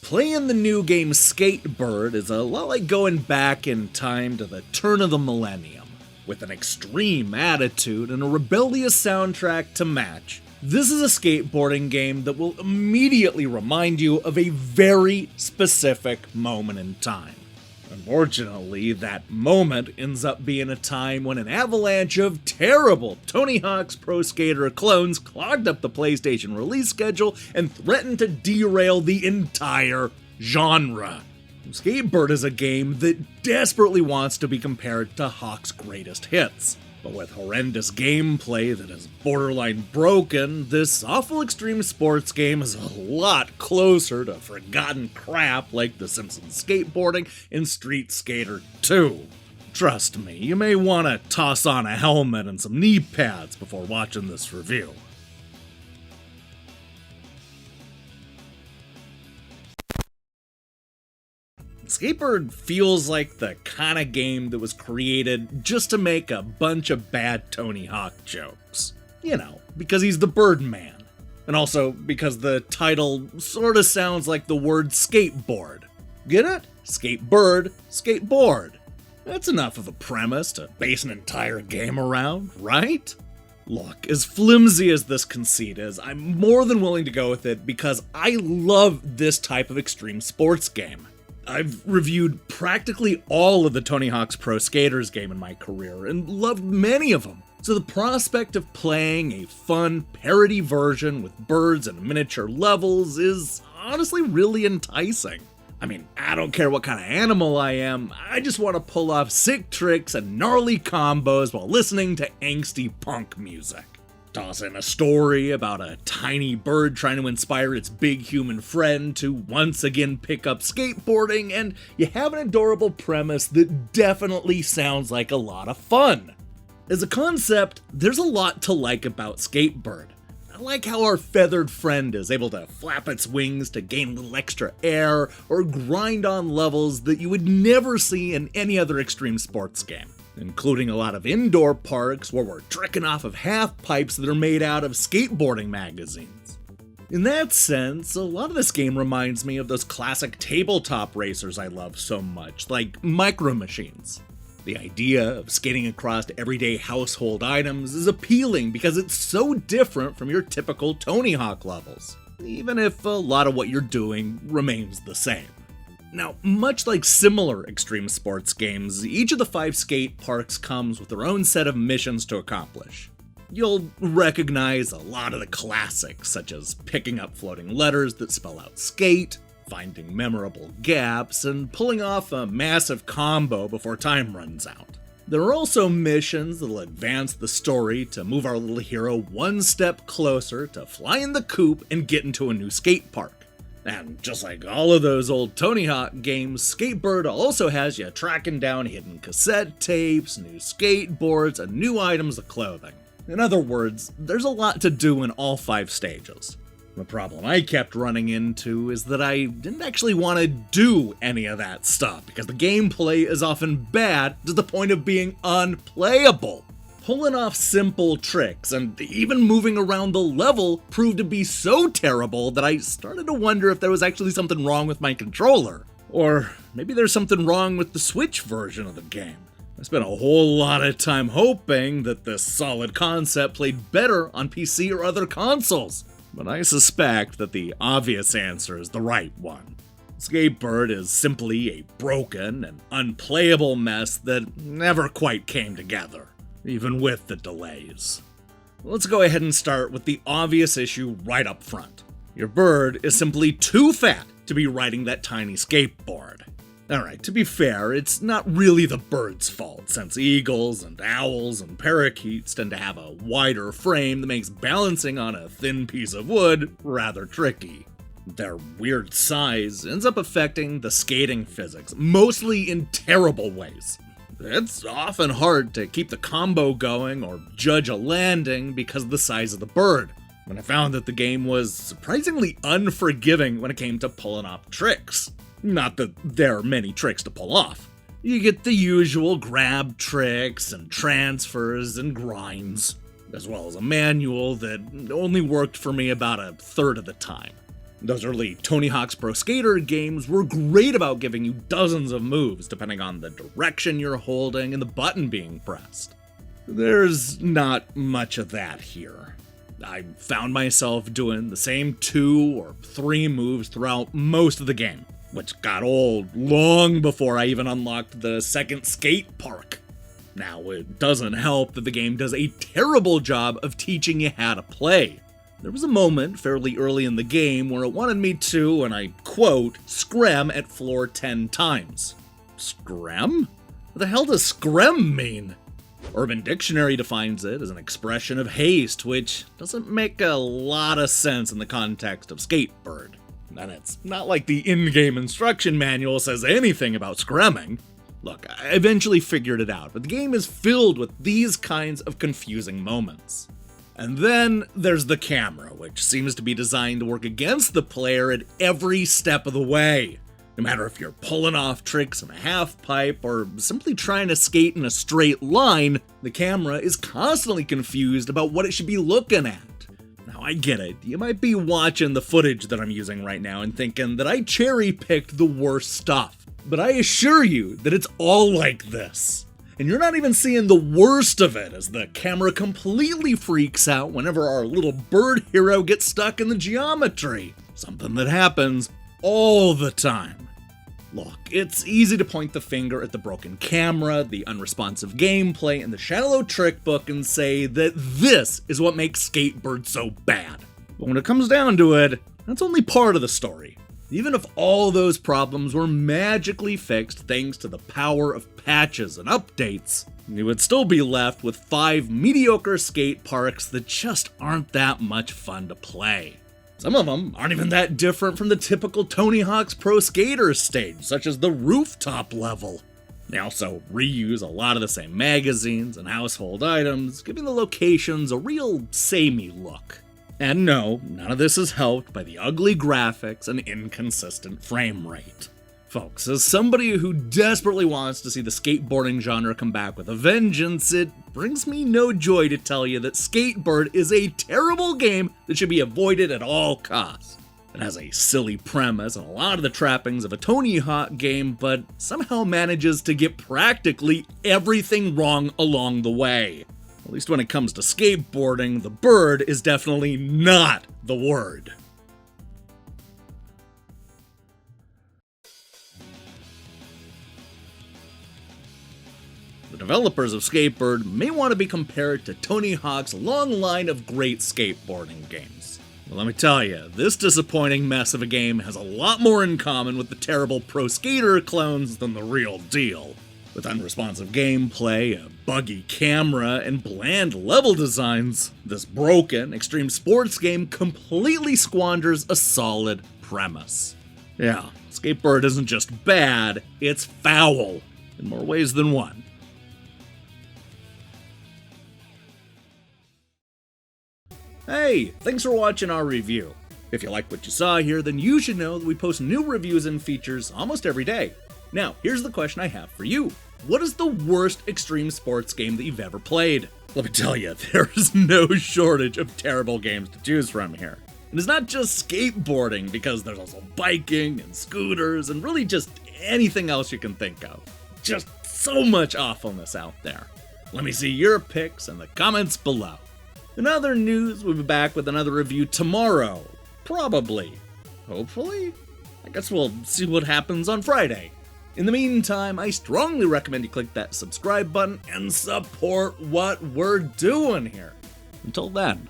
Playing the new game Skatebird is a lot like going back in time to the turn of the millennium. With an extreme attitude and a rebellious soundtrack to match, this is a skateboarding game that will immediately remind you of a very specific moment in time. Unfortunately, that moment ends up being a time when an avalanche of terrible Tony Hawk's Pro Skater clones clogged up the PlayStation release schedule and threatened to derail the entire genre. Skatebird is a game that desperately wants to be compared to Hawk's greatest hits. But with horrendous gameplay that is borderline broken, this awful extreme sports game is a lot closer to forgotten crap like The Simpsons Skateboarding and Street Skater 2. Trust me, you may want to toss on a helmet and some knee pads before watching this review. Skatebird feels like the kind of game that was created just to make a bunch of bad Tony Hawk jokes. You know, because he's the Birdman. And also because the title sort of sounds like the word skateboard. Get it? Skatebird, skateboard. That's enough of a premise to base an entire game around, right? Look, as flimsy as this conceit is, I'm more than willing to go with it because I love this type of extreme sports game. I've reviewed practically all of the Tony Hawk's Pro Skaters game in my career and loved many of them. So the prospect of playing a fun parody version with birds and miniature levels is honestly really enticing. I mean, I don't care what kind of animal I am, I just want to pull off sick tricks and gnarly combos while listening to angsty punk music. Toss in a story about a tiny bird trying to inspire its big human friend to once again pick up skateboarding, and you have an adorable premise that definitely sounds like a lot of fun. As a concept, there's a lot to like about Skatebird. I like how our feathered friend is able to flap its wings to gain a little extra air, or grind on levels that you would never see in any other extreme sports game. Including a lot of indoor parks where we're tricking off of half pipes that are made out of skateboarding magazines. In that sense, a lot of this game reminds me of those classic tabletop racers I love so much, like Micro Machines. The idea of skating across everyday household items is appealing because it's so different from your typical Tony Hawk levels, even if a lot of what you're doing remains the same. Now, much like similar extreme sports games, each of the 5 skate parks comes with their own set of missions to accomplish. You'll recognize a lot of the classics, such as picking up floating letters that spell out skate, finding memorable gaps, and pulling off a massive combo before time runs out. There are also missions that'll advance the story to move our little hero one step closer to flying the coop and get into a new skate park. And just like all of those old Tony Hawk games, Skatebird also has you tracking down hidden cassette tapes, new skateboards, and new items of clothing. In other words, there's a lot to do in all 5 stages. The problem I kept running into is that I didn't actually want to do any of that stuff because the gameplay is often bad to the point of being unplayable. Pulling off simple tricks and even moving around the level proved to be so terrible that I started to wonder if there was actually something wrong with my controller. Or maybe there's something wrong with the Switch version of the game. I spent a whole lot of time hoping that this solid concept played better on PC or other consoles, but I suspect that the obvious answer is the right one. Skatebird is simply a broken and unplayable mess that never quite came together, even with the delays. Let's go ahead and start with the obvious issue right up front. Your bird is simply too fat to be riding that tiny skateboard. Alright, to be fair, it's not really the bird's fault, since eagles and owls and parakeets tend to have a wider frame that makes balancing on a thin piece of wood rather tricky. Their weird size ends up affecting the skating physics, mostly in terrible ways. It's often hard to keep the combo going or judge a landing because of the size of the bird, and I found that the game was surprisingly unforgiving when it came to pulling off tricks. Not that there are many tricks to pull off. You get the usual grab tricks and transfers and grinds, as well as a manual that only worked for me about a third of the time. Those early Tony Hawk's Pro Skater games were great about giving you dozens of moves depending on the direction you're holding and the button being pressed. There's not much of that here. I found myself doing the same 2 or 3 moves throughout most of the game, which got old long before I even unlocked the second skate park. Now, it doesn't help that the game does a terrible job of teaching you how to play. There was a moment fairly early in the game where it wanted me to, and I quote, scram at floor 10 times. Scram? What the hell does scram mean? Urban Dictionary defines it as an expression of haste, which doesn't make a lot of sense in the context of Skatebird. And it's not like the in-game instruction manual says anything about scramming. Look, I eventually figured it out, but the game is filled with these kinds of confusing moments. And then there's the camera, which seems to be designed to work against the player at every step of the way. No matter if you're pulling off tricks in a half pipe or simply trying to skate in a straight line, the camera is constantly confused about what it should be looking at. Now, I get it. You might be watching the footage that I'm using right now and thinking that I cherry-picked the worst stuff. But I assure you that it's all like this. And you're not even seeing the worst of it as the camera completely freaks out whenever our little bird hero gets stuck in the geometry. Something that happens all the time. Look, it's easy to point the finger at the broken camera, the unresponsive gameplay, and the shallow trick book and say that this is what makes Skatebird so bad. But when it comes down to it, that's only part of the story. Even if all those problems were magically fixed thanks to the power of patches and updates, you would still be left with 5 mediocre skate parks that just aren't that much fun to play. Some of them aren't even that different from the typical Tony Hawk's Pro Skater stage, such as the rooftop level. They also reuse a lot of the same magazines and household items, giving the locations a real samey look. And no, none of this is helped by the ugly graphics and inconsistent frame rate. Folks, as somebody who desperately wants to see the skateboarding genre come back with a vengeance, it brings me no joy to tell you that Skatebird is a terrible game that should be avoided at all costs. It has a silly premise and a lot of the trappings of a Tony Hawk game, but somehow manages to get practically everything wrong along the way. At least when it comes to skateboarding, the bird is definitely not the word. The developers of Skatebird may want to be compared to Tony Hawk's long line of great skateboarding games. But let me tell you, this disappointing mess of a game has a lot more in common with the terrible Pro Skater clones than the real deal. With unresponsive gameplay, a buggy camera, and bland level designs, this broken extreme sports game completely squanders a solid premise. Yeah, Skatebird isn't just bad, it's foul, in more ways than one. Hey, thanks for watching our review. If you like what you saw here, then you should know that we post new reviews and features almost every day. Now, here's the question I have for you. What is the worst extreme sports game that you've ever played? Let me tell you, there is no shortage of terrible games to choose from here. And it's not just skateboarding, because there's also biking and scooters and really just anything else you can think of. Just so much awfulness out there. Let me see your picks in the comments below. In other news, we'll be back with another review tomorrow. Probably. Hopefully? I guess we'll see what happens on Friday. In the meantime, I strongly recommend you click that subscribe button and support what we're doing here. Until then.